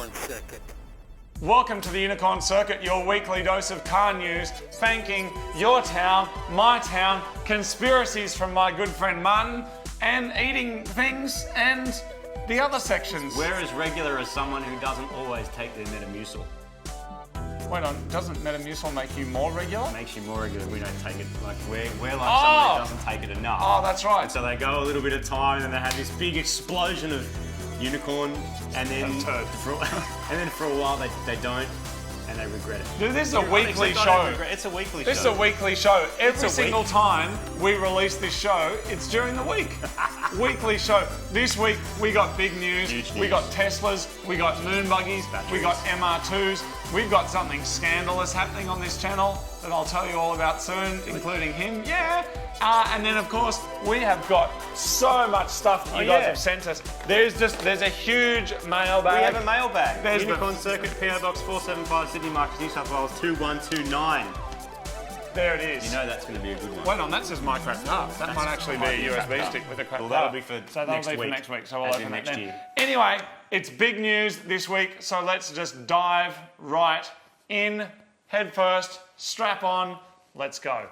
Unicorn Circuit. Welcome to the Unicorn Circuit, your weekly dose of car news, Fanking, your town, my town, conspiracies from my good friend Martin, and eating things, and the other sections. We're as regular as someone who doesn't always take their Metamucil. Wait on, doesn't Metamucil make you more regular? It makes you more regular. We don't take it, like, we're like someone who doesn't take it enough. Oh, that's right. And so they go a little bit of time and then they have this big explosion of unicorn, and then for a while they don't, and they regret it. Dude, this is a weekly show. It's a weekly show. This is a weekly show. Every single time we release this show, it's during the week. Weekly show. This week we got big news. Huge news. We got Teslas, we got moon buggies, we got MR2s. We've got something scandalous happening on this channel that I'll tell you all about soon, including him. Yeah. And then of course we have got so much stuff you guys have sent us. There's a huge mailbag. We have a mailbag. There's Unicorn Circuit, PO Box 475, Sydney, Marcus, New South Wales 2129. There it is. You know that's going to be a good one. Wait on, that says mycrapcar. That might actually be a USB stick with a crap Well, car. that'll be for next week. So we'll As open in it next then. year. Anyway, it's big news this week, so let's just dive right in, head first, strap on, let's go.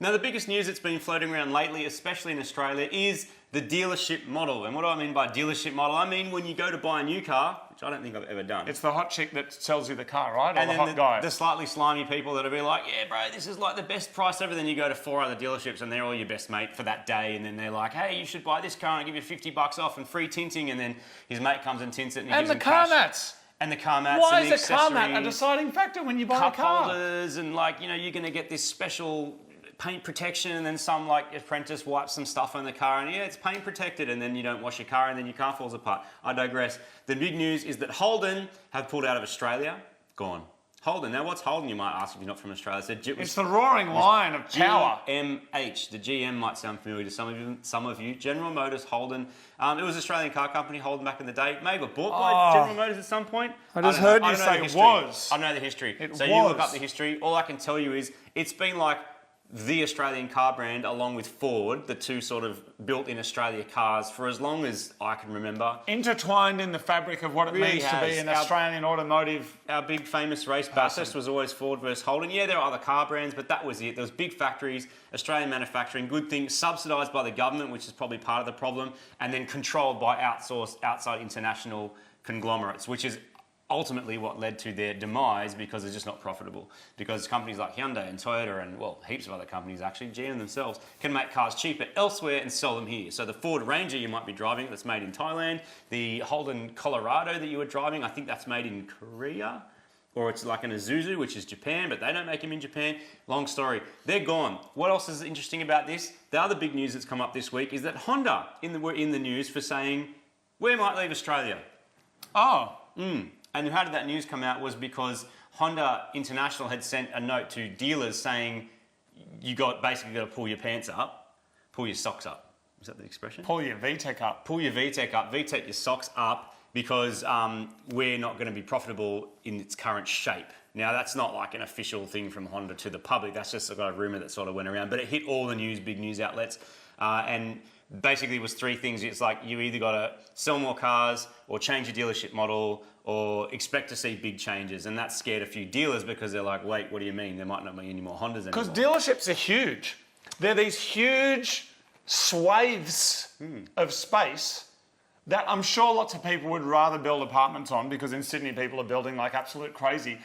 Now, the biggest news that's been floating around lately, especially in Australia, is the dealership model. And what do I mean by dealership model? I mean when you go to buy a new car, which I don't think I've ever done. It's the hot chick that sells you the car, right? Or and the then hot guy? the slightly slimy people that'll be like, yeah, bro, this is like the best price ever. Then you go to 4 other dealerships and they're all your best mate for that day. And then they're like, hey, you should buy this car and I'll give you $50 off and free tinting. And then his mate comes and tints it and he gives him cash. And the car mats. And the car mats. Why and the is a car mat a accessories, deciding factor when you buy a cup car? holders, and like, you know, you're going to get this special paint protection, and then some like apprentice wipes some stuff on the car and yeah, it's paint protected, and then you don't wash your car and then your car falls apart. I digress. The big news is that Holden have pulled out of Australia. Gone. Holden. Now what's Holden, you might ask if you're not from Australia. So It's the roaring lion of power. GMH. The GM might sound familiar to some of you. General Motors, Holden. It was an Australian car company, Holden, back in the day. Maybe bought by General Motors at some point. I just heard you say it was. I know the history. It so was. you look up the history. All I can tell you is it's been like the Australian car brand, along with Ford, the two sort of built in Australia cars for as long as I can remember. Intertwined in the fabric of what it Really means to be an Australian automotive. Our big famous race, Bathurst, was always Ford versus Holden. Yeah, there are other car brands, but that was it. There was big factories, Australian manufacturing, good things, subsidised by the government, which is probably part of the problem, and then controlled by outside international conglomerates, which is ultimately what led to their demise, because it's just not profitable. Because companies like Hyundai and Toyota and, well, heaps of other companies actually, GM themselves, can make cars cheaper elsewhere and sell them here. So the Ford Ranger you might be driving, that's made in Thailand. The Holden Colorado that you were driving, I think that's made in Korea. Or it's like an Isuzu, which is Japan, but they don't make them in Japan. Long story. They're gone. What else is interesting about this? The other big news that's come up this week is that Honda were in the news for saying, we might leave Australia. Oh. And how did that news come out? Was because Honda International had sent a note to dealers saying you basically got to pull your pants up, pull your socks up. Is that the expression? Pull your VTEC up. Pull your VTEC up, VTEC your socks up, because we're not going to be profitable in its current shape. Now, that's not like an official thing from Honda to the public. That's just a rumour that sort of went around. But it hit all the big news outlets. And basically it was 3 things. It's like you either got to sell more cars or change your dealership model or expect to see big changes. And that scared a few dealers because they're like, wait, what do you mean? There might not be any more Hondas anymore. Because dealerships are huge. They're these huge swathes of space that I'm sure lots of people would rather build apartments on, because in Sydney people are building like absolute crazy.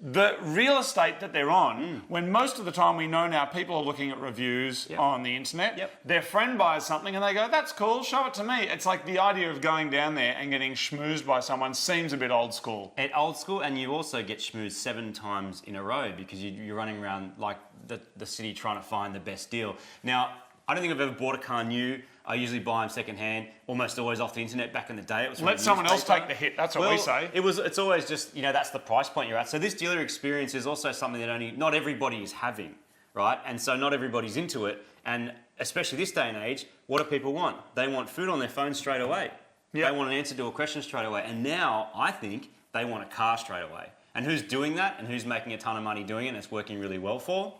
The real estate that they're on, when most of the time we know now people are looking at reviews on the internet, their friend buys something and they go, that's cool, show it to me. It's like the idea of going down there and getting schmoozed by someone seems a bit old school. Old school, and you also get schmoozed 7 times in a row because you're running around like the city trying to find the best deal. Now, I don't think I've ever bought a car new. I usually buy them secondhand, almost always off the internet. Back in the day, it was let someone else take the hit. That's what we say. It's always just, you know, that's the price point you're at. So this dealer experience is also something that not everybody is having, right? And so not everybody's into it. And especially this day and age, what do people want? They want food on their phone straight away. Yep. They want an answer to a question straight away. And now I think they want a car straight away. And who's doing that? And who's making a ton of money doing it? And it's working really well for?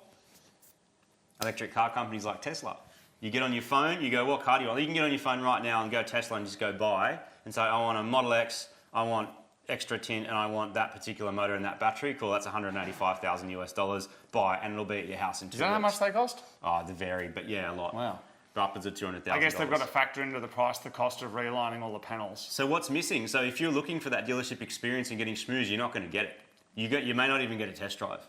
I electric car companies like Tesla. You get on your phone, you go, what car do you want? You can get on your phone right now and go Tesla and just go buy and say, I want a Model X, I want extra tint, and I want that particular motor and that battery. Cool, that's $185,000 US. Buy, and it'll be at your house in 2 weeks. Do you know how much they cost? Oh, they vary, but yeah, a lot. Wow. Upwards of $200,000. I guess they've got to factor into the price the cost of realigning all the panels. So what's missing? So if you're looking for that dealership experience and getting schmoozed, you're not going to get it. You may not even get a test drive.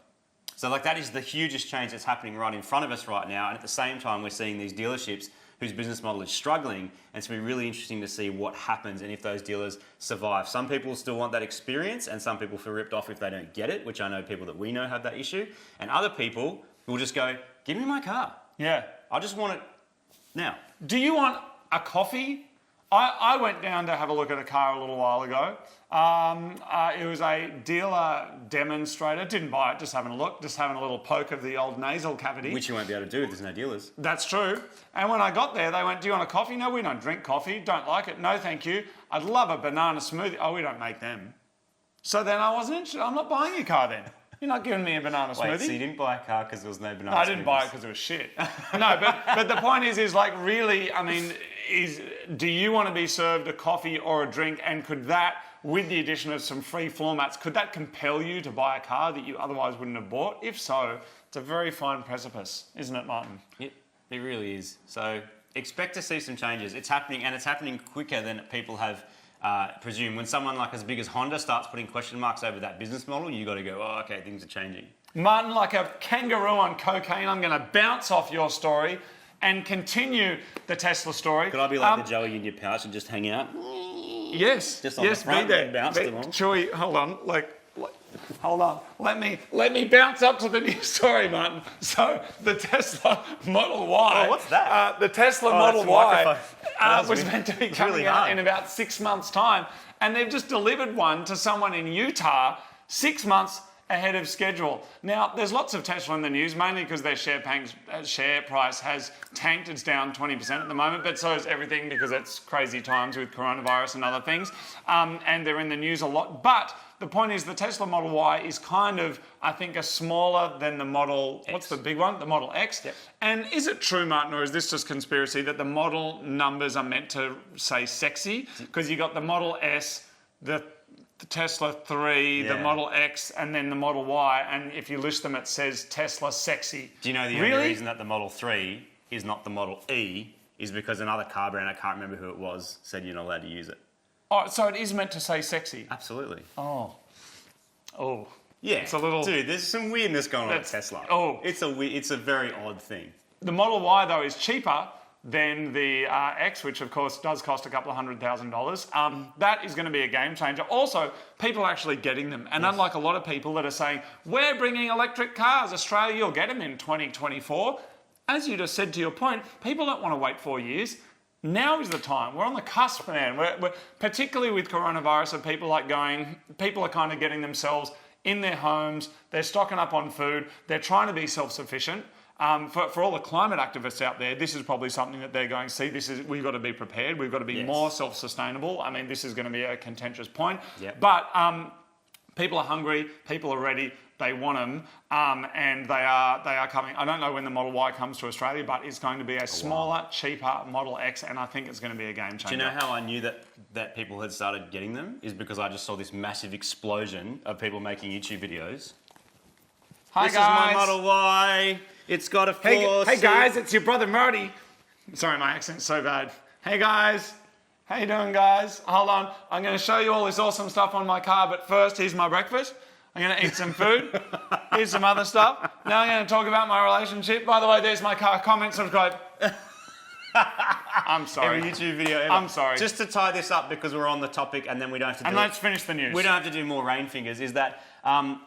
So like that is the hugest change that's happening right in front of us right now. And at the same time, we're seeing these dealerships whose business model is struggling. And it's going to be really interesting to see what happens and if those dealers survive. Some people still want that experience, and some people feel ripped off if they don't get it, which I know people that we know have that issue. And other people will just go, give me my car. Yeah. I just want it now. Do you want a coffee? I went down to have a look at a car a little while ago. It was a dealer demonstrator. Didn't buy it, just having a look, just having a little poke of the old nasal cavity. Which you won't be able to do if there's no dealers. That's true. And when I got there, they went, do you want a coffee? No, we don't drink coffee. Don't like it. No, thank you. I'd love a banana smoothie. Oh, we don't make them. So then I wasn't interested. I'm not buying your car then. You're not giving me a banana smoothie. Wait, so you didn't buy a car because there was no banana I didn't buy it because it was shit. No, but the point is like really, I mean, do you want to be served a coffee or a drink, and could that, with the addition of some free floor mats, could that compel you to buy a car that you otherwise wouldn't have bought? If so, it's a very fine precipice, isn't it, Martin? It really is. So expect to see some changes. It's happening, and it's happening quicker than people have presumed. When someone like as big as Honda starts putting question marks over that business model, you got to go, oh, okay, things are changing. Martin, like a kangaroo on cocaine, I'm going to bounce off your story and continue the Tesla story. Could I be like the Joey in your pouch and just hang out? Yes. Just on the front be there. and bounce them on. Chewy, hold on. Hold on. Let me bounce up to the new story, Martin. So the Tesla Model Y. Oh, what's that? The Tesla Model Y was meant meant to be coming out in about 6 months' time, and they've just delivered one to someone in Utah 6 months ahead of schedule. Now, there's lots of Tesla in the news, mainly because their share price has tanked. It's down 20% at the moment, but so is everything because it's crazy times with coronavirus and other things. And they're in the news a lot. But the point is the Tesla Model Y is kind of, I think, a smaller than the Model... X. What's the big one? The Model X. Yep. And is it true, Martin, or is this just conspiracy, that the model numbers are meant to say sexy? Because you got the Model S, the Tesla 3, the Model X, and then the Model Y, and if you list them, it says Tesla sexy. Do you know the only reason that the Model 3 is not the Model E is because another car brand, I can't remember who it was, said you're not allowed to use it. Oh, so it is meant to say sexy? Absolutely. Oh. Yeah. It's a little... Dude, there's some weirdness going on at Tesla. Oh. It's a very odd thing. The Model Y, though, is cheaper than the X, which of course does cost a couple of $100,000. That is going to be a game changer. Also, people are actually getting them. And unlike a lot of people that are saying, we're bringing electric cars, Australia, you'll get them in 2024. As you just said to your point, people don't want to wait 4 years. Now is the time. We're on the cusp, man. We're particularly with coronavirus, of people are kind of getting themselves in their homes. They're stocking up on food. They're trying to be self-sufficient. For all the climate activists out there, this is probably something that they're going, see, we've got to be prepared. We've got to be more self-sustainable. I mean, this is going to be a contentious point. Yep. But people are hungry. People are ready. They want them, and they are coming. I don't know when the Model Y comes to Australia, but it's going to be a smaller, cheaper Model X, and I think it's going to be a game changer. Do you know how I knew that people had started getting them? Is because I just saw this massive explosion of people making YouTube videos. Hi, this guys. Is my Model Y. It's got a floor Hey seat. guys, it's your brother Marty. Sorry, my accent's so bad. Hey guys. How you doing, guys? Hold on. I'm going to show you all this awesome stuff on my car, but first, here's my breakfast. I'm going to eat some food. Here's some other stuff. Now I'm going to talk about my relationship. By the way, there's my car. Comment, subscribe. I'm sorry. Every YouTube video ever. I'm sorry. Just to tie this up, because we're on the topic and then we don't have to do And let's finish the news. We don't have to do more rain fingers, is that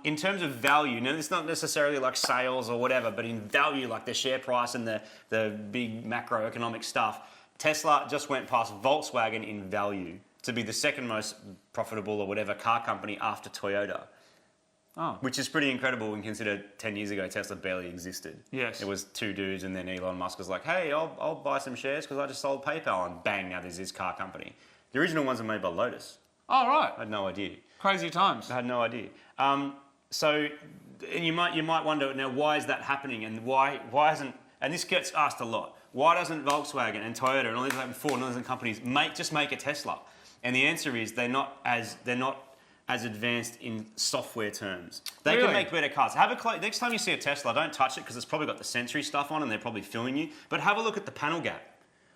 in terms of value, now it's not necessarily like sales or whatever, but in value, like the share price and the big macroeconomic stuff, Tesla just went past Volkswagen in value to be the second most profitable or whatever car company after Toyota. Oh. Which is pretty incredible when you consider 10 years ago Tesla barely existed. Yes. It was two dudes, and then Elon Musk was like, hey, I'll buy some shares because I just sold PayPal, and bang, now there's this car company. The original ones are made by Lotus. Oh, right. I had no idea. Crazy times. I had no idea. And you might wonder, now, why is that happening, and why hasn't and this gets asked a lot, why doesn't Volkswagen and Toyota and all these like Ford and all these companies just make a Tesla? And the answer is they're not as advanced in software terms. They can make better cars. Next time you see a Tesla, don't touch it because it's probably got the sensory stuff on and they're probably filming you. But have a look at the panel gap.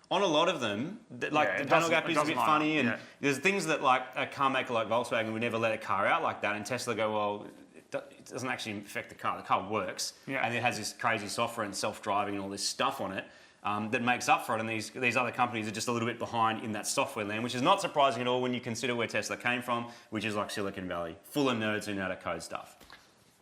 On a lot of them, the panel gap is a bit funny, and there's things that like a car maker like Volkswagen would never let a car out like that, and Tesla go, well, it doesn't actually affect the car. The car works, and it has this crazy software and self-driving and all this stuff on it that makes up for it. And these other companies are just a little bit behind in that software land, which is not surprising at all when you consider where Tesla came from, which is like Silicon Valley, full of nerds who know how to code stuff.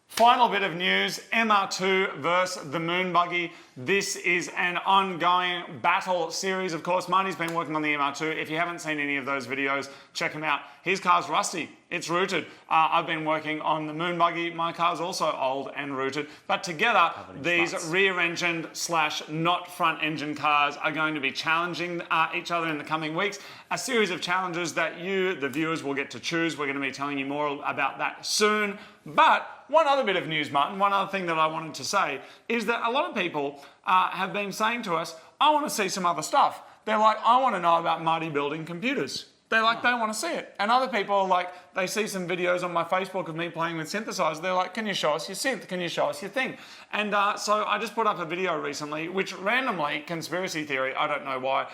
Final bit of news, MR2 versus the Moon Buggy. This is an ongoing battle series, of course. Marty's been working on the MR2. If you haven't seen any of those videos, check him out. His car's rusty. It's rooted. I've been working on the Moon Buggy. My car's also old and rooted. But together, these rear-engined / not front-engine cars are going to be challenging each other in the coming weeks. A series of challenges that you, the viewers, will get to choose. We're going to be telling you more about that soon. But one other bit of news, Martin, one other thing that I wanted to say is that a lot of people have been saying to us, I want to see some other stuff. They're like, I want to know about Marty building computers. They want to see it. And other people are like, they see some videos on my Facebook of me playing with synthesizers. They're like, can you show us your synth? Can you show us your thing? And so I just put up a video recently, which randomly, conspiracy theory, I don't know why,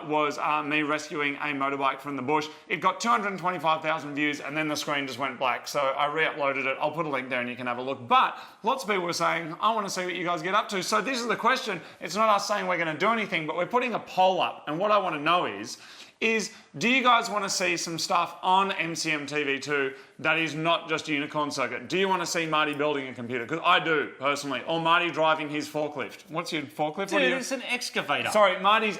was me rescuing a motorbike from the bush. It got 225,000 views and then the screen just went black. So I re-uploaded it. I'll put a link there and you can have a look. But lots of people were saying, I want to see what you guys get up to. So this is the question. It's not us saying we're going to do anything, but we're putting a poll up. And what I want to know is do you guys want to see some stuff on MCM TV2 that is not just unicorn circuit? Do you want to see Marty building a computer? Because I do, personally. Or Marty driving his forklift. What's your forklift? Dude, it's an excavator. Sorry, Marty's,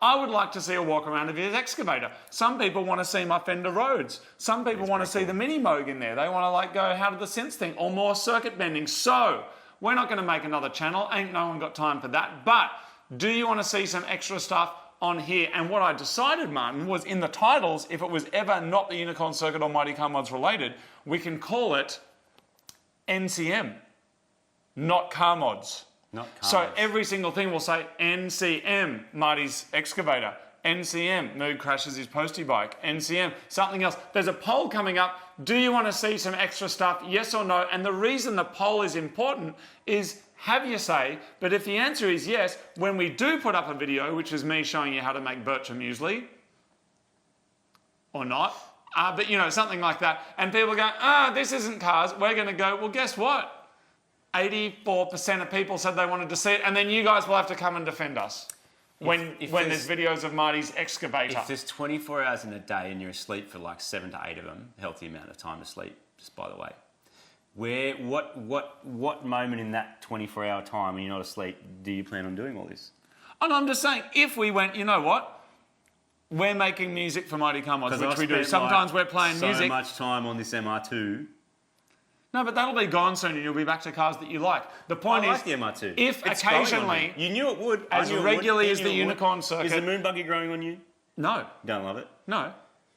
I would like to see a walk around of his excavator. Some people want to see my Fender Rhodes. Some people want to see the Mini Moog in there. They want to go, how did the synths thing? Or more circuit bending. So, we're not going to make another channel. Ain't no one got time for that. But, do you want to see some extra stuff on here? And what I decided, Martin, was in the titles, if it was ever not the Unicorn Circuit or Mighty Car Mods related, we can call it NCM, not Car Mods. Not car so mods. Every single thing will say NCM, Marty's excavator. NCM, Moog crashes his postie bike. NCM, something else. There's a poll coming up. Do you want to see some extra stuff? Yes or no? And the reason the poll is important is have your say, but if the answer is yes, when we do put up a video, which is me showing you how to make Bircher muesli, or not, but something like that, and people go, this isn't cars, we're going to go, well, guess what? 84% of people said they wanted to see it, and then you guys will have to come and defend us when there's videos of Marty's excavator. If there's 24 hours in a day and you're asleep for like 7 to 8 of them, healthy amount of time to sleep, just by the way, what moment in that 24-hour time when you're not asleep do you plan on doing all this? And I'm just saying, if we went, you know what? We're making music for Mighty Car Mods, which we do. Sometimes we're playing music. So much time on this MR2. No, but that'll be gone soon and you'll be back to cars that you like. The point I is, like the MR2. If it's occasionally, you knew it would. as regularly as the Unicorn Circuit. Is the Moon Buggy growing on you? No. Don't love it? No.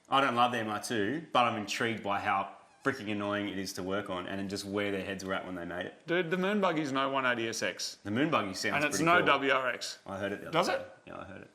I don't love the MR2, but I'm intrigued by how freaking annoying it is to work on and just where their heads were at when they made it. Dude, the Moon Buggy's no 180SX. The Moon Buggy sounds and it's pretty no cool. WRX. I heard it the other Does day. it? Yeah, I heard it.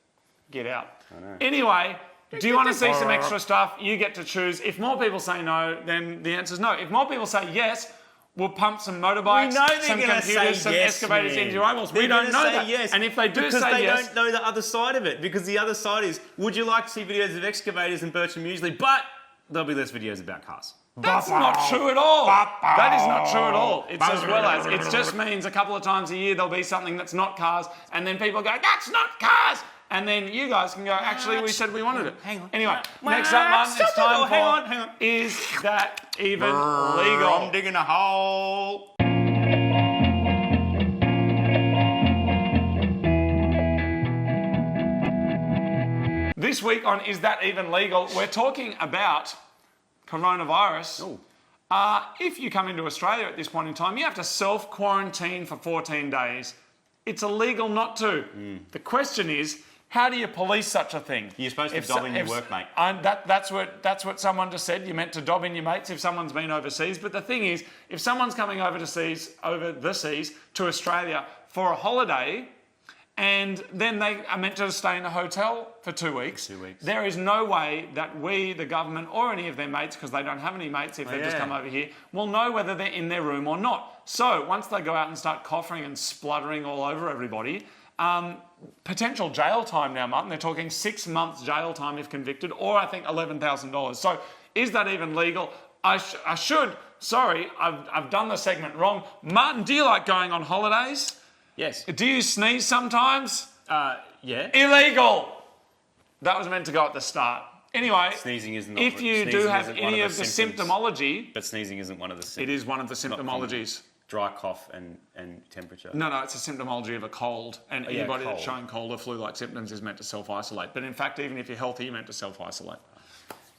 Get out. I know. Anyway, do you want to see some extra stuff? You get to choose. If more people say no, then the answer's no. If more people say yes, we'll pump some motorbikes, some computers, some excavators into your eyeballs. We don't know that. Yes, and if they do because say they yes, don't know the other side of it. Because the other side is, would you like to see videos of excavators and Bircher muesli? But there'll be less videos about cars. That's not true at all. That is not true at all. It's as well as. It just means a couple of times a year there'll be something that's not cars, and then people go, that's not cars! And then you guys can go, actually, we said we wanted it. Hang on. Anyway, next up, Martin, it's time for, hang on. Is that even legal? I'm digging a hole. This week on Is That Even Legal, we're talking about coronavirus. If you come into Australia at this point in time, you have to self-quarantine for 14 days. It's illegal not to. The question is, how do you police such a thing? You're supposed to dob in your workmate. That's what someone just said. You're meant to dob in your mates if someone's been overseas. But the thing is, if someone's coming over the seas to Australia for a holiday, and then they are meant to stay in a hotel for 2 weeks. 2 weeks. There is no way that we, the government, or any of their mates, because they don't have any mates if they've just come over here, will know whether they're in their room or not. So once they go out and start coughing and spluttering all over everybody, potential jail time now, Martin. They're talking 6 months jail time if convicted, or I think $11,000. So is that even legal? I should. Sorry, I've done the segment wrong. Martin, do you like going on holidays? Yes. Do you sneeze sometimes? Yeah. Illegal! That was meant to go at the start. Anyway, Sneezing isn't. if you do have any of the symptomology, but sneezing isn't one of the symptoms. it is one of the symptomologies. Dry cough and temperature. No, it's a symptomology of a cold, and anybody cold. that's showing cold or flu-like symptoms is meant to self-isolate. But in fact, even if you're healthy, you're meant to self-isolate.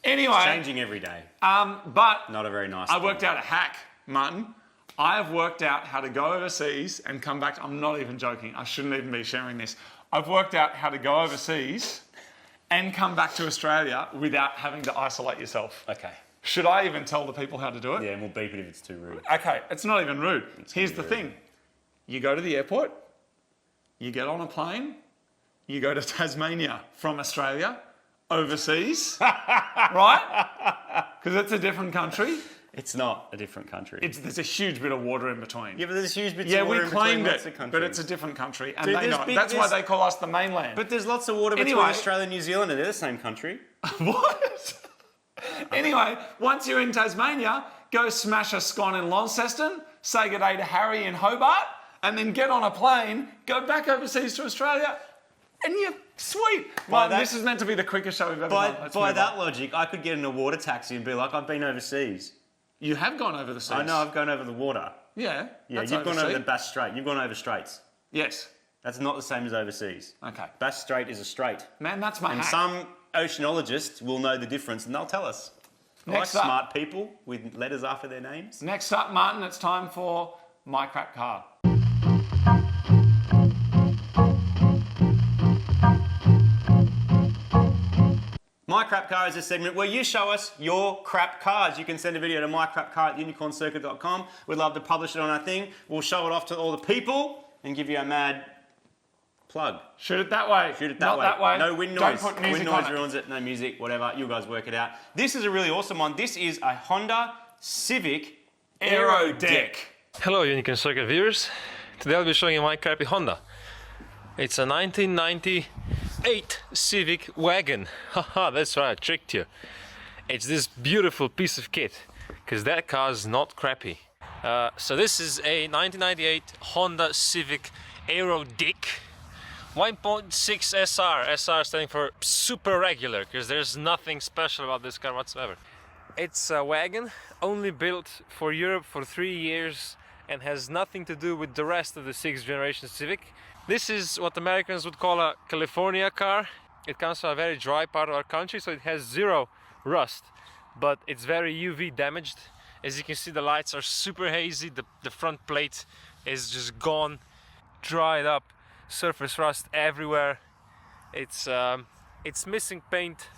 Anyway, Changing every day. but Not a very nice. I worked out a hack, Martin. I have worked out how to go overseas and come back. I'm not even joking. I shouldn't even be sharing this. I've worked out how to go overseas and come back to Australia without having to isolate yourself. Okay. Should I even tell the people how to do it? Yeah, and we'll beep it if it's too rude. Okay, it's not even rude. Here's the thing. You go to the airport, you get on a plane, you go to Tasmania from Australia, overseas, right? Because it's a different country. It's not a different country. There's a huge bit of water in between. Yeah, but there's huge bits Yeah, of water we in between claimed lots it, of countries. but it's a different country, and Dude, they know it. big- That's why there's- they call us the mainland. But there's lots of water between Anyway. Australia and New Zealand, and they're the same country. What? Anyway, once you're in Tasmania, go smash a scone in Launceston, say good day to Harry in Hobart, and then get on a plane, go back overseas to Australia, and you're sweet. Well, that- this is meant to be the quickest show we've ever done. Let's By move that on. logic, I could get in a water taxi and be like, I've been overseas. You have gone over the seas. I know, I've gone over the water. Yeah. Yeah, that's you've gone over overseas. the Bass Strait. You've gone over straits. Yes. That's not the same as overseas. Okay. Bass Strait is a strait. Man, that's my And hack. some oceanologists will know the difference and they'll tell us. I like Next up. smart people with letters after their names. Next up, Martin, it's time for My Crap Car. My Crap Car is a segment where you show us your crap cars. You can send a video to mycrapcar@unicorncircuit.com. We'd love to publish it on our thing. We'll show it off to all the people and give you a mad plug. Shoot it that way. Shoot it that Not way. that way. No wind Don't noise. put music Wind on noise it. ruins it. No music, whatever. You guys work it out. This is a really awesome one. This is a Honda Civic Aero Deck. Hello Unicorn Circuit viewers. Today I'll be showing you my crappy Honda. It's a 1998 Civic wagon. Haha, that's right, I tricked you. It's this beautiful piece of kit, because that car's not crappy. So this is a 1998 Honda Civic Aero Deck 1.6 SR. SR standing for super regular, because there's nothing special about this car whatsoever. It's a wagon only built for Europe for 3 years and has nothing to do with the rest of the 6th generation Civic. This is what Americans would call a California car. It comes from a very dry part of our country, so it has zero rust, but it's very UV damaged. As you can see, the lights are super hazy, the front plate is just gone, dried up, surface rust everywhere. It's missing paint.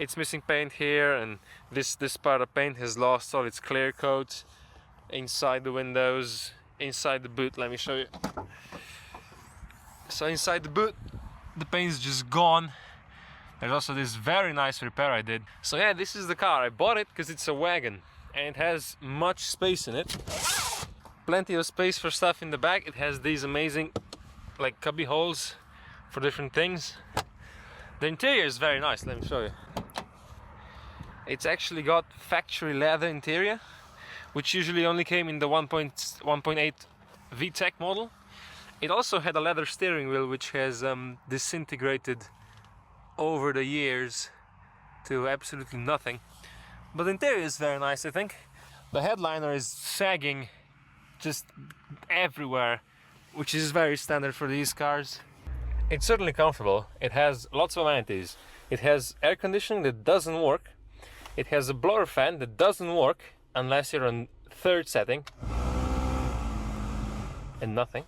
It's missing paint here, and this part of paint has lost all its clear coat inside the windows, inside the boot. Let me show you. So inside the boot, the paint's just gone. There's also this very nice repair I did. So yeah, this is the car. I bought it because it's a wagon and it has much space in it. Plenty of space for stuff in the back. It has these amazing like cubby holes for different things. The interior is very nice, let me show you. It's actually got factory leather interior, which usually only came in the 1.8 VTEC model. It also had a leather steering wheel, which has disintegrated over the years to absolutely nothing. But the interior is very nice, I think. The headliner is sagging just everywhere, which is very standard for these cars. It's certainly comfortable. It has lots of amenities. It has air conditioning that doesn't work. It has a blower fan that doesn't work unless you're on third setting. And nothing.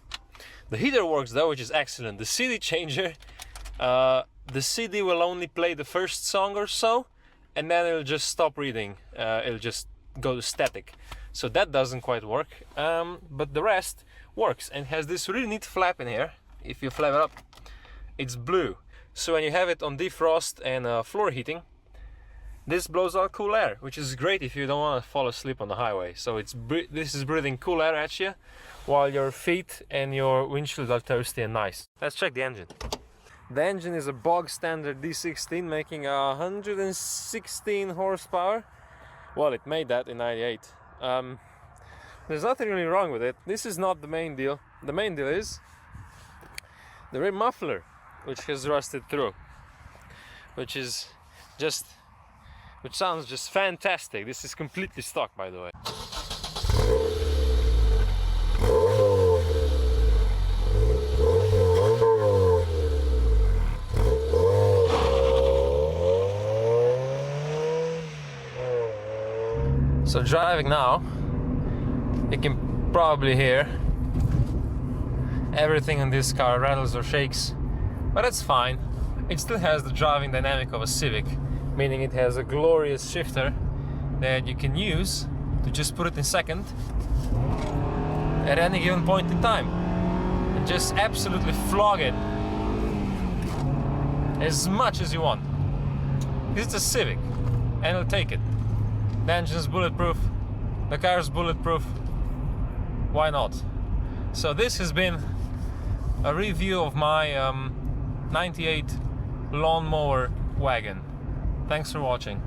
The heater works though, which is excellent. The CD changer, the CD will only play the first song or so, and then it'll just stop reading. It'll just go to static. So that doesn't quite work. But the rest works, and has this really neat flap in here. If you flap it up, it's blue. So when you have it on defrost and floor heating, this blows out cool air, which is great if you don't want to fall asleep on the highway. So this is breathing cool air at you while your feet and your windshield are toasty and nice. Let's check the engine. The engine is a bog standard D16 making 116 horsepower. Well, it made that in 98. There's nothing really wrong with it. This is not the main deal. The main deal is the rear muffler, which has rusted through, which sounds just fantastic. This is completely stock, by the way. So driving now, you can probably hear everything in this car rattles or shakes, but that's fine. It still has the driving dynamic of a Civic, meaning it has a glorious shifter that you can use to just put it in second at any given point in time and just absolutely flog it as much as you want. It's a Civic and it'll take it. The engine's bulletproof, the car's bulletproof, why not? So this has been a review of my 98 lawnmower wagon. Thanks for watching.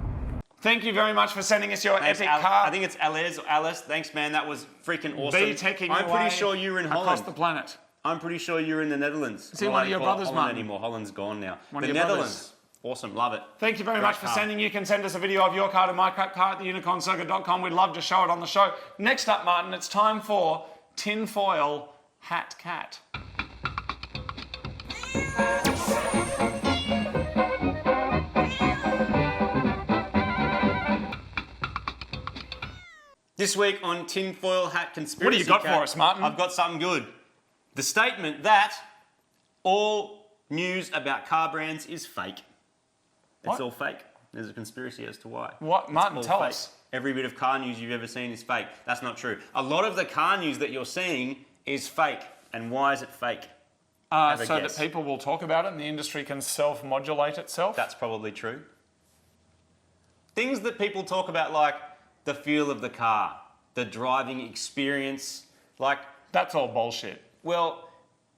Thank you very much for sending us your epic car. I think it's Alice. Thanks, man. That was freaking awesome. I'm pretty sure you were in Holland. Across the planet. I'm pretty sure you were in the Netherlands. Is he one of your brothers, Holland Martin? anymore. Holland's gone now. One the of your Netherlands. brothers. Awesome. Love it. Thank you very Great much for car. sending. You can send us a video of your car to mycrapcar at theunicorncircuit.com. We'd love to show it on the show. Next up, Martin, it's time for Tinfoil Hat Cat. This week on Tinfoil Hat Conspiracy What do you got Cat, for us, Martin? I've got something good. The statement that all news about car brands is fake. What? It's all fake. There's a conspiracy as to why. What? It's Martin, all tell fake. us. Every bit of car news you've ever seen is fake. That's not true. A lot of the car news that you're seeing is fake. And why is it fake? Have a So guess. that people will talk about it and the industry can self-modulate itself? That's probably true. Things that people talk about, like the feel of the car, the driving experience, like, That's all bullshit. well,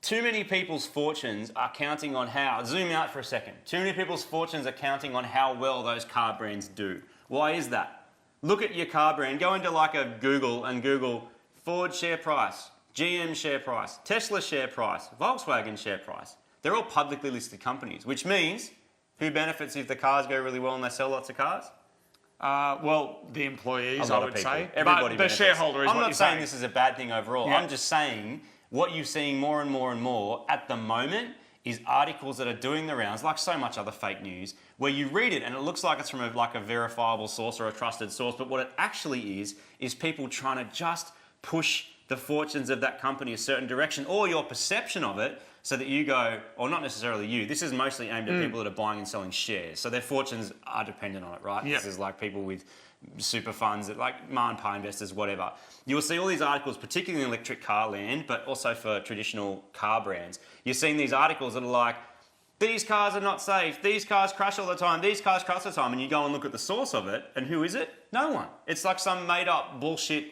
too many people's fortunes are counting on how, zoom out for a second, too many people's fortunes are counting on how well those car brands do. Why is that? Look at your car brand, go into like a Google and Google Ford share price, GM share price, Tesla share price, Volkswagen share price. They're all publicly listed companies, which means who benefits if the cars go really well and they sell lots of cars? Well, the employees, A I lot would of people. say. Everybody But the benefits. shareholder is I'm what not you're saying saying. this is a bad thing overall. Yeah. I'm just saying what you're seeing more and more and more at the moment is articles that are doing the rounds, like so much other fake news, where you read it and it looks like it's from a verifiable source or a trusted source, but what it actually is people trying to just push the fortunes of that company a certain direction, or your perception of it, so that you go, or not necessarily you, this is mostly aimed at people that are buying and selling shares, so their fortunes are dependent on it, right? Yeah. This is like people with super funds, that like Ma and Pa investors, whatever. You will see all these articles, particularly in electric car land, but also for traditional car brands. You're seeing these articles that are like, these cars are not safe, these cars crash all the time, these cars crash all the time, and you go and look at the source of it, and who is it? No one. It's like some made up bullshit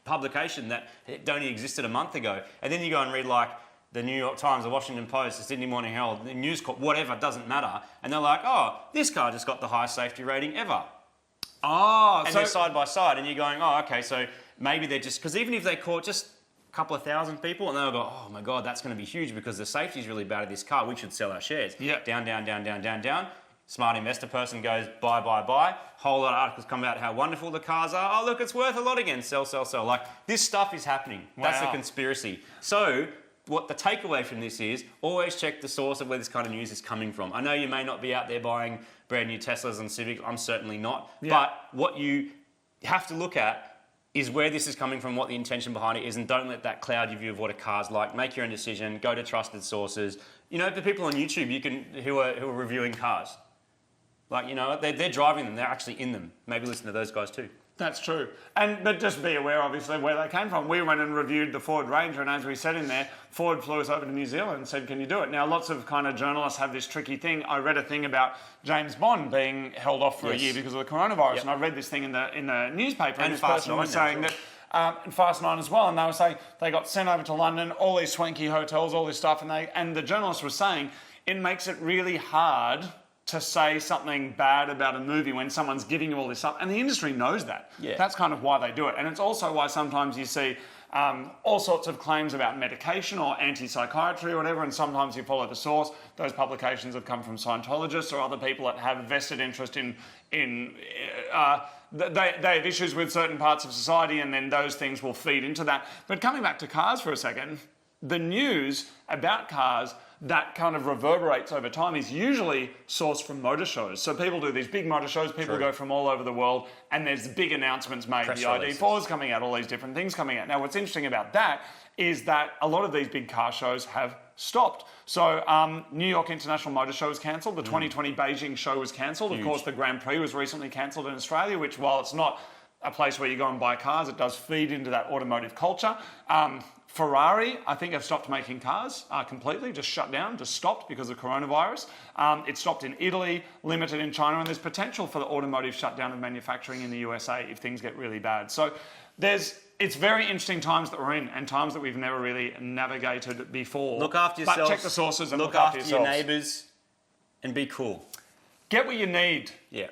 publication that only existed a month ago. And then you go and read like the New York Times, the Washington Post, the Sydney Morning Herald, the News Corp, whatever, doesn't matter. And they're like, oh, this car just got the highest safety rating ever. Oh, And they're side by side, and you're going, oh, okay, so maybe they're just, because even if they caught just a couple of thousand people, and they'll go, oh my God, that's going to be huge because the safety is really bad of this car, we should sell our shares. Yeah. Down, down, down, down, down, down. Smart investor person goes, buy, buy, buy. Whole lot of articles come about how wonderful the cars are. Oh, look, it's worth a lot again. Sell, sell, sell. Like, this stuff is happening. That's the Wow. conspiracy. So, what the takeaway from this is, always check the source of where this kind of news is coming from. I know you may not be out there buying brand new Teslas and Civics. I'm certainly not. Yeah. But what you have to look at is where this is coming from, what the intention behind it is, and don't let that cloud your view of what a car's like. Make your own decision. Go to trusted sources. You know, the people on YouTube who are reviewing cars. Like, you know, they're driving them. They're actually in them. Maybe listen to those guys too. That's true. But just be aware, obviously, where they came from. We went and reviewed the Ford Ranger, and as we said in there, Ford flew us over to New Zealand and said, can you do it? Now, lots of kind of journalists have this tricky thing. I read a thing about James Bond being held off for a year because of the coronavirus, and I read this thing in the newspaper, and this person was saying that, and Fast 9 as well, and they were saying they got sent over to London, all these swanky hotels, all this stuff, and the journalist was saying it makes it really hard to say something bad about a movie when someone's giving you all this stuff. And the industry knows that. Yeah. That's kind of why they do it. And it's also why sometimes you see all sorts of claims about medication or anti-psychiatry or whatever, and sometimes you follow the source. Those publications have come from Scientologists or other people that have a vested interest in they have issues with certain parts of society, and then those things will feed into that. But coming back to cars for a second, the news about cars that kind of reverberates over time is usually sourced from motor shows. So people do these big motor shows, people go from all over the world, and there's big announcements made. The ID4's coming out, all these different things coming out. Now, what's interesting about that is that a lot of these big car shows have stopped. So New York International Motor Show was cancelled. The 2020 Beijing show was cancelled. Of course, the Grand Prix was recently cancelled in Australia, which, while it's not a place where you go and buy cars, it does feed into that automotive culture. Ferrari, I think, have stopped making cars completely, just shut down, just stopped because of coronavirus. It stopped in Italy, limited in China, and there's potential for the automotive shutdown of manufacturing in the USA if things get really bad. So it's very interesting times that we're in, and times that we've never really navigated before. Look after yourselves. But check the sources and look after your neighbours, and be cool. Get what you need. Yeah.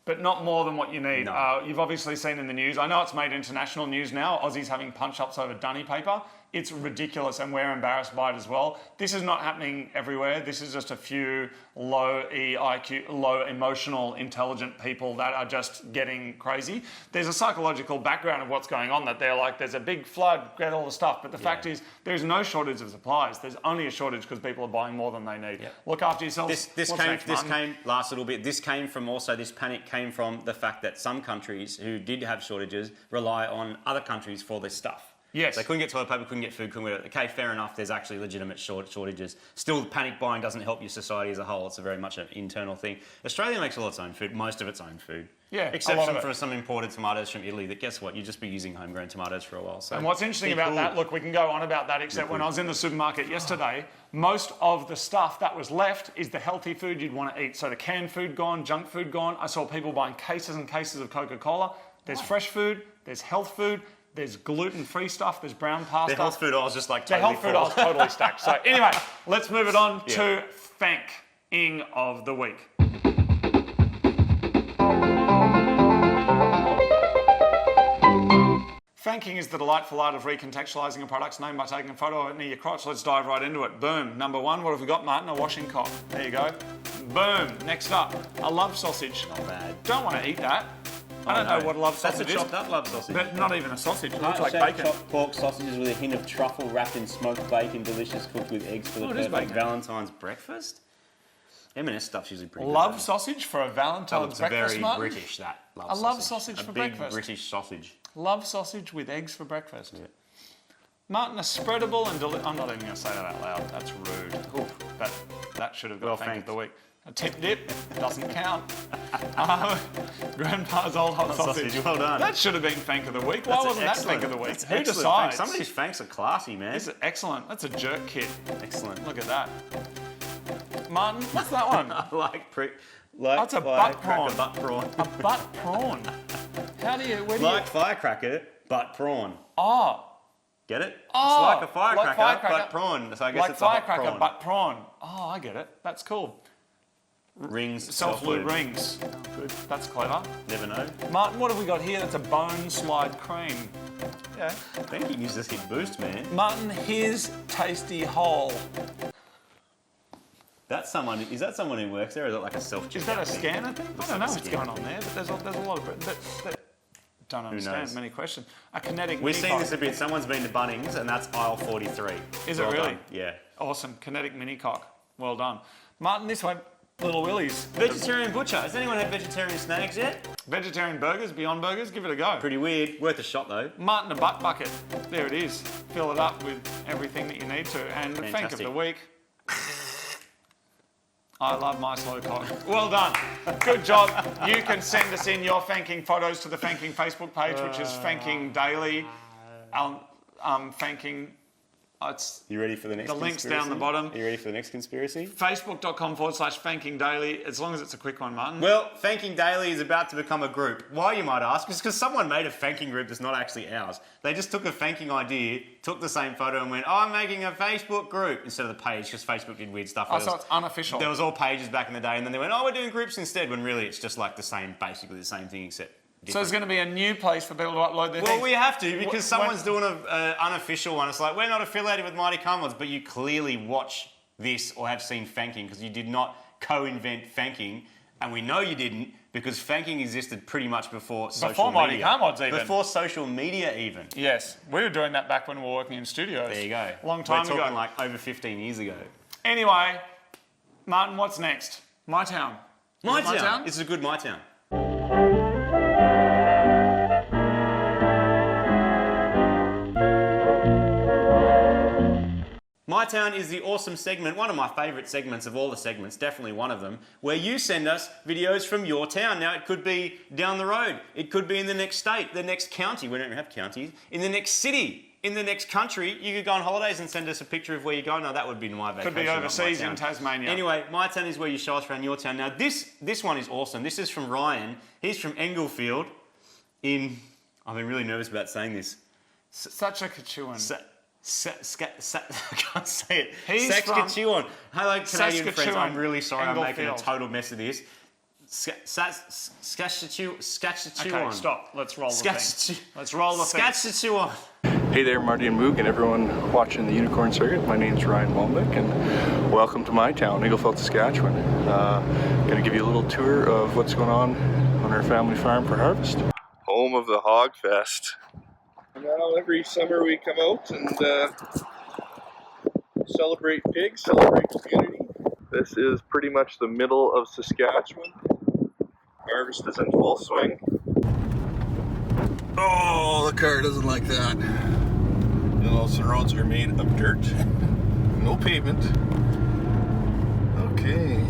But not more than what you need. No. You've obviously seen in the news, I know it's made international news now, Aussies having punch-ups over dunny paper. It's ridiculous, and we're embarrassed by it as well. This is not happening everywhere. This is just a few low EIQ, low emotional, intelligent people that are just getting crazy. There's a psychological background of what's going on, that they're like, there's a big flood, get all the stuff. But the fact is, there's no shortage of supplies. There's only a shortage because people are buying more than they need. Yep. Look after yourselves. This came last little bit. This panic came from the fact that some countries who did have shortages rely on other countries for this stuff. Yes. They couldn't get toilet paper, couldn't get food, couldn't get... Okay, fair enough, there's actually legitimate shortages. Still, panic buying doesn't help your society as a whole. It's a very much an internal thing. Australia makes all its own food, most of its own food. Yeah, except for some imported tomatoes from Italy that, guess what, you'd just be using homegrown tomatoes for a while. So and what's interesting about that, look, we can go on about that, except when I was in the supermarket yesterday, most of the stuff that was left is the healthy food you'd want to eat. So the canned food gone, junk food gone. I saw people buying cases and cases of Coca-Cola. There's fresh food, there's health food, there's gluten-free stuff, there's brown pasta. The health food I was just like totally full. The health food I was totally stacked. So anyway, let's move it on to Fanking of the week. Fanking is the delightful art of recontextualising a product's name by taking a photo of it near your crotch. Let's dive right into it. Boom. Number one, what have we got, Martin? A washing cock. There you go. Boom. Next up, a love sausage. Not bad. Don't want to eat that. I don't know what a love sausage is. That's a chopped up love sausage. But not even a sausage. It looks like bacon. Chopped pork sausages with a hint of truffle wrapped in smoked bacon, delicious, cooked with eggs for the perfect Valentine's breakfast. M&S stuff's usually pretty good. Love sausage for a Valentine's breakfast, very Martin? British, that love sausage. A love sausage for breakfast. A big British sausage. Love sausage with eggs for breakfast. Yeah. Martin, a spreadable and I'm not even going to say that out loud. That's rude. Oof, that should have got Fank of the week. A tip dip doesn't count. Grandpa's old hot sausage. Well done. That should have been Fank of the week. Why wasn't that Fank of the week? Who decides? Some of these Fanks are classy, man. This is excellent. That's a jerk kit. Excellent. Look at that. Martin, what's that one? That's a butt prawn. Butt prawn. A butt prawn. Firecracker, butt prawn. Oh. Get it? Oh, it's like a firecracker, butt prawn. So I guess it's a hot prawn. Firecracker, butt prawn. Oh, I get it. That's cool. Rings. Self-lube rings. Oh, good. That's clever. Never know. Martin, what have we got here? That's a bone slide cream. Yeah. I think you use this hit boost, man. Martin, here's Tasty Hole. Is that someone who works there, or is it like a self-checkout? Is that a scanner thing? I don't know what's going on there, but there's a lot of... Don't understand. Many questions. A kinetic We've seen this a bit. Someone's been to Bunnings, and that's aisle 43. Is it really? Done. Yeah. Awesome. Kinetic mini cock. Well done. Martin, this one, Little Willie's. Vegetarian butcher. Has anyone had vegetarian snags yet? Vegetarian burgers, Beyond Burgers, give it a go. Pretty weird. Worth a shot, though. Martin, a butt bucket. There it is. Fill it up with everything that you need to. And the Fank of the week. I love my slow cock. Well done. Good job. You can send us in your Fanking photos to the Fanking Facebook page, which is Fanking Daily. Fanking. It's You ready for the next the link's conspiracy? down the bottom. Are you ready for the next conspiracy? Facebook.com/Fanking Daily, as long as it's a quick one, Martin. Well, Fanking Daily is about to become a group. Why, you might ask? It's because someone made a Fanking group that's not actually ours. They just took a Fanking idea, took the same photo and went, oh, I'm making a Facebook group instead of the page, because Facebook did weird stuff. Oh, so it's unofficial. There was all pages back in the day, and then they went, oh, we're doing groups instead, when really it's just like basically the same thing, except different. So there's going to be a new place for people to upload their Well, things. we have to, because someone's doing an unofficial one. It's like, we're not affiliated with Mighty Cumlets, but you clearly watch this or have seen Fanking, because you did not co-invent Fanking, and we know you didn't, because Fanking existed pretty much before social Mighty media. Cumlets even. Before social media even. Yes, we were doing that back when we were working in studios. There you go. Long time We're talking ago. like over 15 years ago. Anyway, Martin, what's next? MyTown. MyTown. It's a good MyTown. MyTown is the awesome segment, one of my favourite segments of all the segments, definitely one of them, where you send us videos from your town. Now, it could be down the road, it could be in the next state, the next county, we don't have counties, in the next city, in the next country. You could go on holidays and send us a picture of where you go. No, that would be my vacation. Could be overseas not my in town. Tasmania. Anyway, MyTown is where you show us around your town. Now, this one is awesome. This is from Ryan. He's from Englefield in... I've been really nervous about saying this. Saskatchewan. I can't say it. He's Saskatchewan. Hello, Canadian friends. Saskatchewan, I'm really sorry I'm making a Englefield. total mess of this. Saskatchewan. Okay, stop. Let's roll the thing. Let's roll the thing. Saskatchewan. Hey there, Marty and Moog and everyone watching the Unicorn Circuit. My name's Ryan Mailbag and welcome to my town, Englefield, Saskatchewan. Gonna give you a little tour of what's going on our family farm for harvest. Home of the Hog Fest. Now every summer we come out and celebrate pigs, celebrate community. This is pretty much the middle of Saskatchewan. Harvest is in full swing. Oh, the car doesn't like that. You'll notice the roads are made of dirt. No pavement. Okay.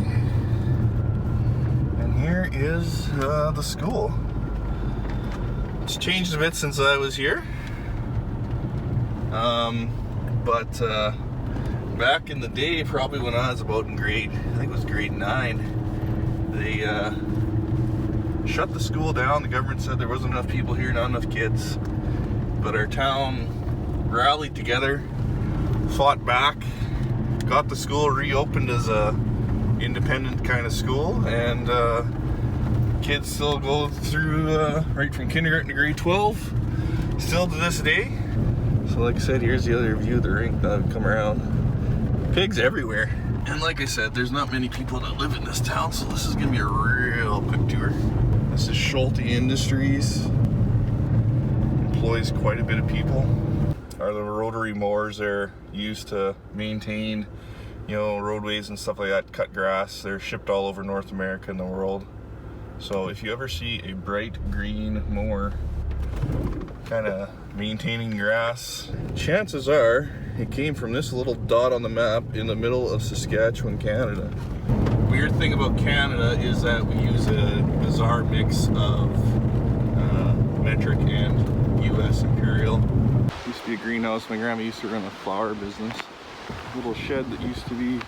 And here is the school. It's changed a bit since I was here. But back in the day, probably when I was about in grade, I think it was grade 9, they shut the school down. The government said there wasn't enough people here, not enough kids. But our town rallied together, fought back, got the school reopened as a independent kind of school, and kids still go through right from kindergarten to grade 12, still to this day. So like I said, here's the other view of the rink that I've come around. Pigs everywhere. And like I said, there's not many people that live in this town, so this is gonna be a real quick tour. This is Schulte Industries. Employs quite a bit of people. Are the rotary mowers they're used to maintain, you know, roadways and stuff like that, cut grass. They're shipped all over North America and the world. So if you ever see a bright green mower kind of maintaining grass, chances are it came from this little dot on the map in the middle of Saskatchewan, Canada. Weird thing about Canada is that we use a bizarre mix of metric and US imperial. Used to be a greenhouse. My grandma used to run a flower business. Little shed that used to be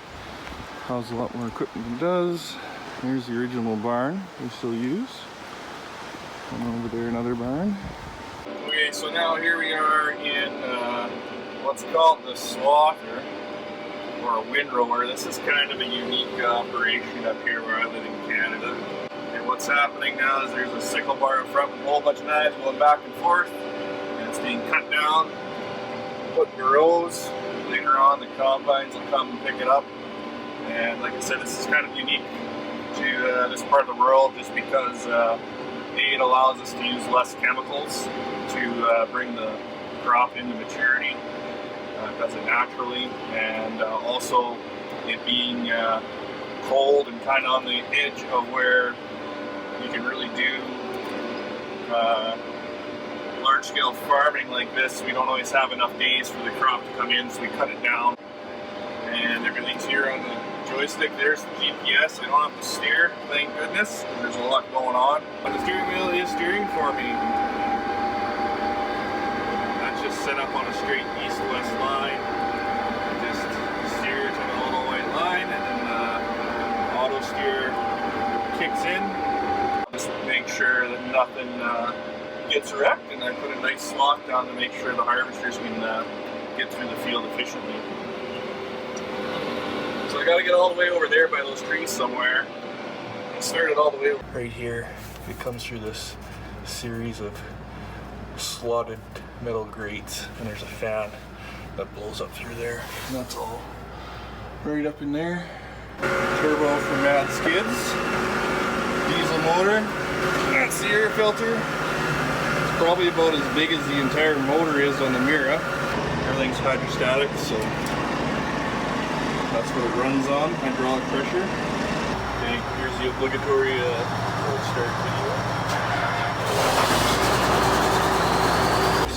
housed a lot more equipment than it does. Here's the original barn we still use. And over there another barn. Okay, so now here we are in what's called the slaughter, or a windrower. This is kind of a unique operation up here where I live in Canada. And what's happening now is there's a sickle bar in front with a whole bunch of knives going back and forth, and it's being cut down, put in rows. Later on the combines will come and pick it up. And like I said, this is kind of unique to this part of the world just because it allows us to use less chemicals to bring the crop into maturity. It does it naturally, and also it being cold and kind of on the edge of where you can really do large-scale farming like this. We don't always have enough days for the crop to come in, so we cut it down. And everything's here on the joystick. There's the GPS. I don't have to steer, thank goodness. There's a lot going on. But the steering wheel is steering for me. That's just set up on a straight east-west line. Just steer to the little white line, and then the auto steer kicks in. Just make sure that nothing gets wrecked, and I put a nice slot down to make sure the harvesters can get through the field efficiently. So I got to get all the way over there by those trees somewhere. And start it all the way over. Right here, it comes through this series of slotted metal grates, and there's a fan that blows up through there. And that's all right up in there. Turbo for Mad Skids. Diesel motor. That's the air filter. It's probably about as big as the entire motor is on the Mira. Everything's hydrostatic, so that's what it runs on, hydraulic pressure. Okay, here's the obligatory cold start video.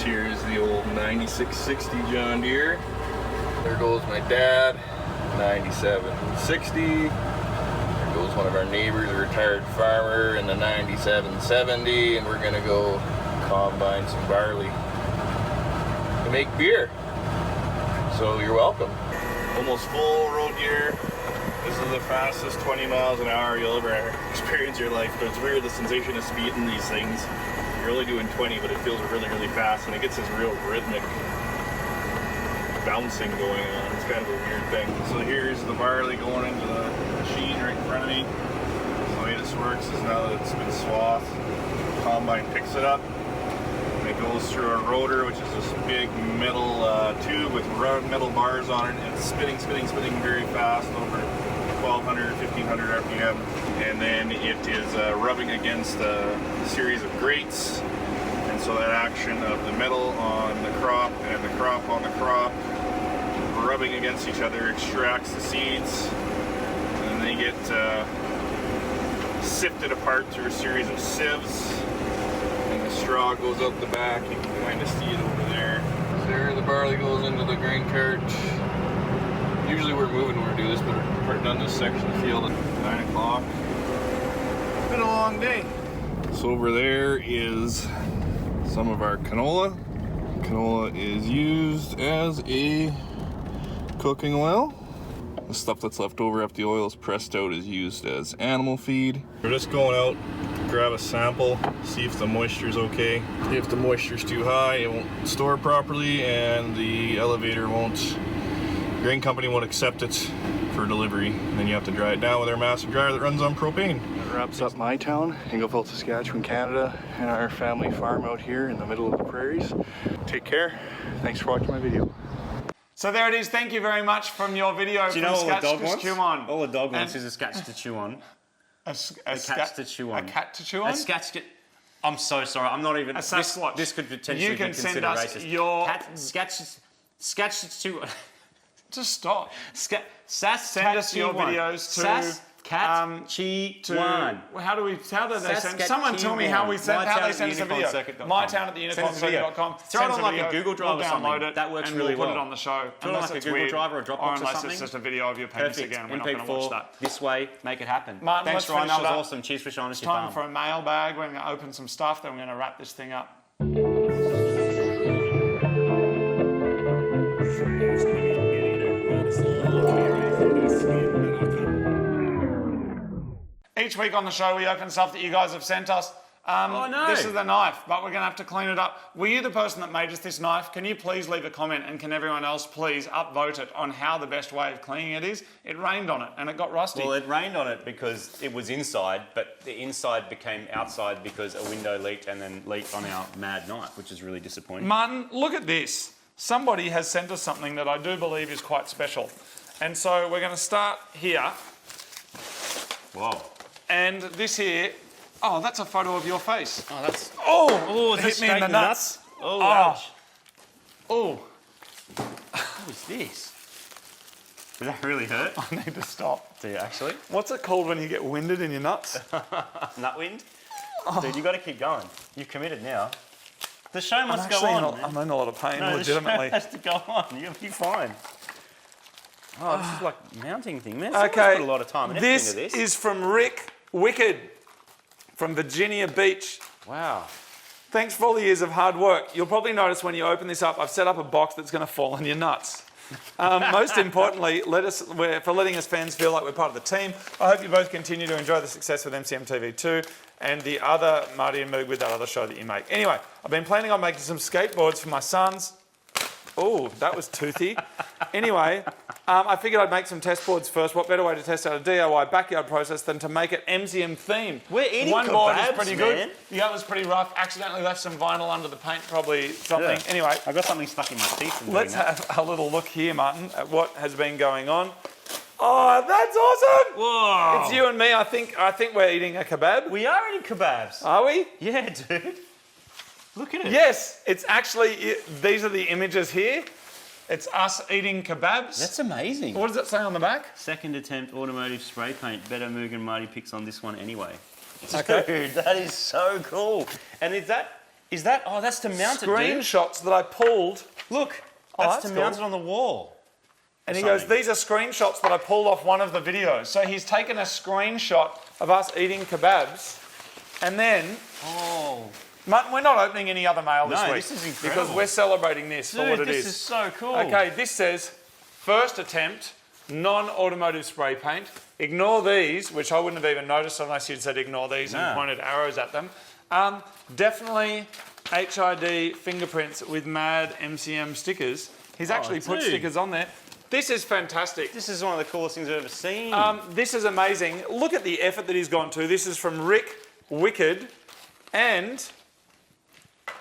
Here is the old 9660 John Deere. There goes my dad, 9760. There goes one of our neighbors, a retired farmer, in the 9770, and we're gonna go combine some barley to make beer. So you're welcome. Almost full road gear. This is the fastest 20 miles an hour you'll ever experience in your life. But it's weird, the sensation of speed in these things. You're only doing 20, but it feels really, really fast, and it gets this real rhythmic bouncing going on. It's kind of a weird thing. So here's the barley going into the machine right in front of me. So the way this works is now that it's been swathed, the combine picks it up. It goes through a rotor, which is this big metal tube with metal bars on it, and it's spinning very fast over 1200, 1500 RPM, and then it is rubbing against a series of grates, and so that action of the metal on the crop and the crop on the crop rubbing against each other extracts the seeds, and then they get sifted apart through a series of sieves. The straw goes out the back, you can kind of see it over there. There, the barley goes into the grain cart. Usually we're moving when we do this, but we're done this section of the field at 9 o'clock. It's been a long day. So over there is some of our canola. Canola is used as a cooking oil. The stuff that's left over after the oil is pressed out is used as animal feed. We're just going out, grab a sample, see if the moisture's okay. If the moisture's too high, it won't store properly, and the elevator won't, grain company won't accept it for delivery. And then you have to dry it down with our massive dryer that runs on propane. That wraps up my town, Ingleville, Saskatchewan, Canada, and our family farm out here in the middle of the prairies. Take care. Thanks for watching my video. So there it is. Thank you very much from your video. Do you know all the dog wants? Chew on. All the dog wants is a scratch to chew on. A cat to chew on. A cat to chew on? A scratch to... I'm so sorry. I'm not even... A Sasquatch. This could potentially you can be considered send us racist. Your... Scratch to chew on. Just stop. Send us your videos to... Cat Chi-Wan. How do they send? Someone tell me how they send us a video. mytown at theunicorncircuit.com. Throw it on like a Google Drive or something. Download it. That works and really we'll well. put it on the show. Throw it on like a Google Drive or a Dropbox or unless something. it's just a video of your penis again. We're not going to watch that. This way, make it happen. Martin, thanks, Ryan. That was awesome. Cheers for showing us your farm. It's time for a mailbag. We're going to open some stuff, then we're going to wrap this thing up. Each week on the show, we open stuff that you guys have sent us. Oh no! This is the knife, but we're going to have to clean it up. Were you the person that made us this knife? Can you please leave a comment, and can everyone else please upvote it on how the best way of cleaning it is? It rained on it, and it got rusty. Well, it rained on it because it was inside, but the inside became outside because a window leaked and then leaked on our mad knife, which is really disappointing. Martin, look at this. Somebody has sent us something that I do believe is quite special. And so we're going to start here. Wow. And this here, oh, that's a photo of your face. Oh, that's... Oh, it hit me in the nuts. Oh, ouch. Oh. What is this? Did that really hurt? I need to stop. Do you actually? What's it called when you get winded in your nuts? Nut wind? Oh. Dude, you got to keep going. You've committed now. The show must go on. I'm in a lot of pain, no, legitimately. The show has to go on. You'll be fine. Oh, this is like mounting thing, man. Someone's Okay. put a lot of time and effort This into this. is from Rick Wicked from Virginia Beach. Wow. Thanks for all the years of hard work. You'll probably notice when you open this up, I've set up a box that's going to fall on your nuts. Most importantly, for letting us fans feel like we're part of the team. I hope you both continue to enjoy the success with MCM TV2 and the other Marty and Moog with that other show that you make. Anyway, I've been planning on making some skateboards for my sons. Oh, that was toothy. Anyway, I figured I'd make some test boards first. What better way to test out a DIY backyard process than to make it MCM themed? We're eating One board is kebabs, pretty man. good. The other's pretty rough. Accidentally left some vinyl under the paint, probably something. Yeah. Anyway, I got something stuck in my teeth from let's doing that. have a little look here, Martin, at what has been going on. Oh, that's awesome! Whoa. It's you and me. I think we're eating a kebab. We are eating kebabs. Are we? Yeah, dude. Look at it. Yes. It's actually, these are the images here. It's us eating kebabs. That's amazing. What does it say on the back? Second attempt automotive spray paint. Better Moog and Marty picks on this one anyway. Okay. Dude, that is so cool. And is that, oh, that's to mount it, dude. Screenshots that I pulled. Look, Oh, that's to that's mount cool. it on the wall. And he Something. goes, these are screenshots that I pulled off one of the videos. So he's taken a screenshot of us eating kebabs. And then, Oh. Martin, we're not opening any other mail this No, week. this is incredible. Because we're celebrating this for what Dude, it this is. is so cool. Okay, this says, first attempt, non-automotive spray paint. Ignore these, which I wouldn't have even noticed unless you'd said ignore these No. and pointed arrows at them. Definitely HID fingerprints with mad MCM stickers. He's actually put dude. stickers on there. This is fantastic. This is one of the coolest things I've ever seen. This is amazing. Look at the effort that he's gone to. This is from Rick Wicked. And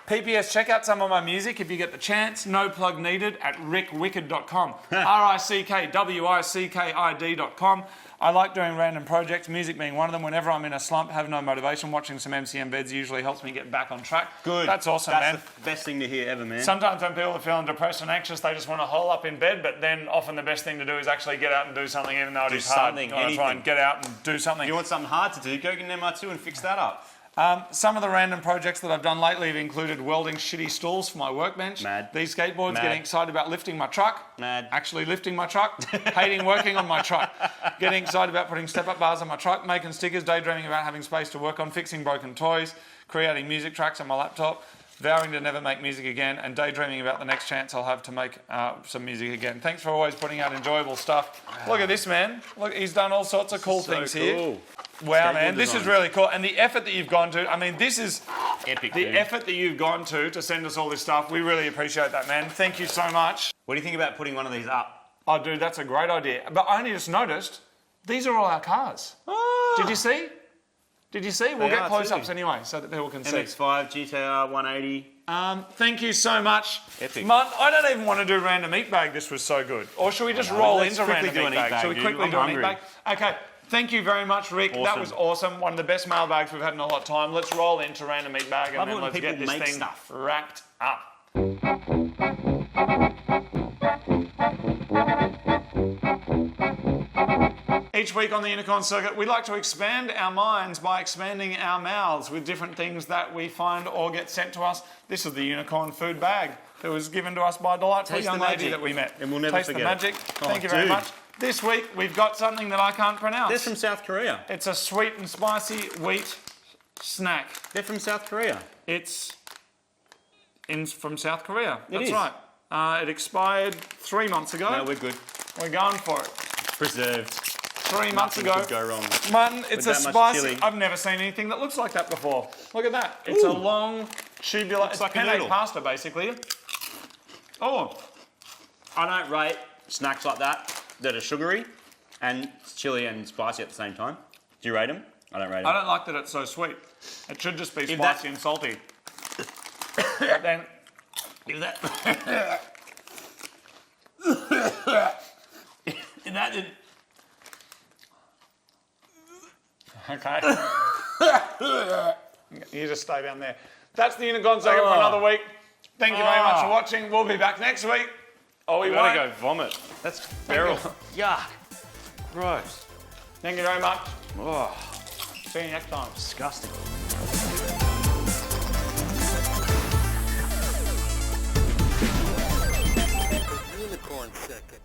PPS, check out some of my music if you get the chance. No plug needed at rickwicked.com. RICKWICKID.com. I like doing random projects, music being one of them. Whenever I'm in a slump, have no motivation, watching some MCM beds usually helps me get back on track. Good. That's awesome, That's man. the best thing to hear ever, man. Sometimes when people are feeling depressed and anxious, they just want to hole up in bed, but then often the best thing to do is actually get out and do something, even though it is hard. something, You want to try and anything. get out and do something. If you want something hard to do, go get an MR2 and fix that up. Some of the random projects that I've done lately have included welding shitty stools for my workbench. Mad. These skateboards, Mad. getting excited about lifting my truck. Mad. Actually lifting my truck. Hating working on my truck. Getting excited about putting step-up bars on my truck. Making stickers. Daydreaming about having space to work on. Fixing broken toys. Creating music tracks on my laptop. Vowing to never make music again. And daydreaming about the next chance I'll have to make some music again. Thanks for always putting out enjoyable stuff. Look at this, man. Look, he's done all sorts of cool things here. Wow, man, this is really cool. And the effort that you've gone to, I mean, this is Epic, the dude. effort that you've gone to send us all this stuff. We really appreciate that, man. Thank you so much. What do you think about putting one of these up? Oh, dude, that's a great idea. But I only just noticed, these are all our cars. Did you see? Did you see? We'll They get are close-ups too. anyway so that people can see. MX-5, GTR 180. Thank you so much. Epic. Martin, I don't even want to do random eat bag. This was so good. Or should we just roll let's into quickly random do an eat bag? eat bag, Should we dude. quickly I'm do an eat hungry. bag? Okay. Thank you very much, Rick. That Awesome. was awesome. One of the best mailbags we've had in a lot of time. Let's roll into random eat bag and Love it then when let's get people this make thing stuff. wrapped up. Each week on the Unicorn Circuit, we like to expand our minds by expanding our mouths with different things that we find or get sent to us. This is the Unicorn food bag that was given to us by a delightful Taste young the lady magic. that we met. And we'll never Taste forget the it. magic. Oh, Thank you very dude. much. This week, we've got something that I can't pronounce. They're from South Korea. It's a sweet and spicy wheat snack. They're from South Korea. It's from South Korea. That's is. right. It expired 3 months ago. No, we're good. We're going for it. Preserved. 3 months Nothing ago. could go wrong. Martin, it's a that much spicy. chili. I've never seen anything that looks like that before. Look at that. It's a Ooh. long tubular. It's like a penne noodle. pasta, basically. Oh, I don't rate snacks like that are sugary and chili and spicy at the same time. Do you rate them? I don't rate them. I don't like that it's so sweet. It should just be If spicy that- and salty. But then, If that, if that did, okay. You just stay down there. That's the Unicorn Circuit for another week. Thank you very much for watching. We'll be back next week. Oh, we won't. go vomit. That's feral. Yuck. Gross. Thank you very much. Oh, See you next time. disgusting. Unicorn Circuit.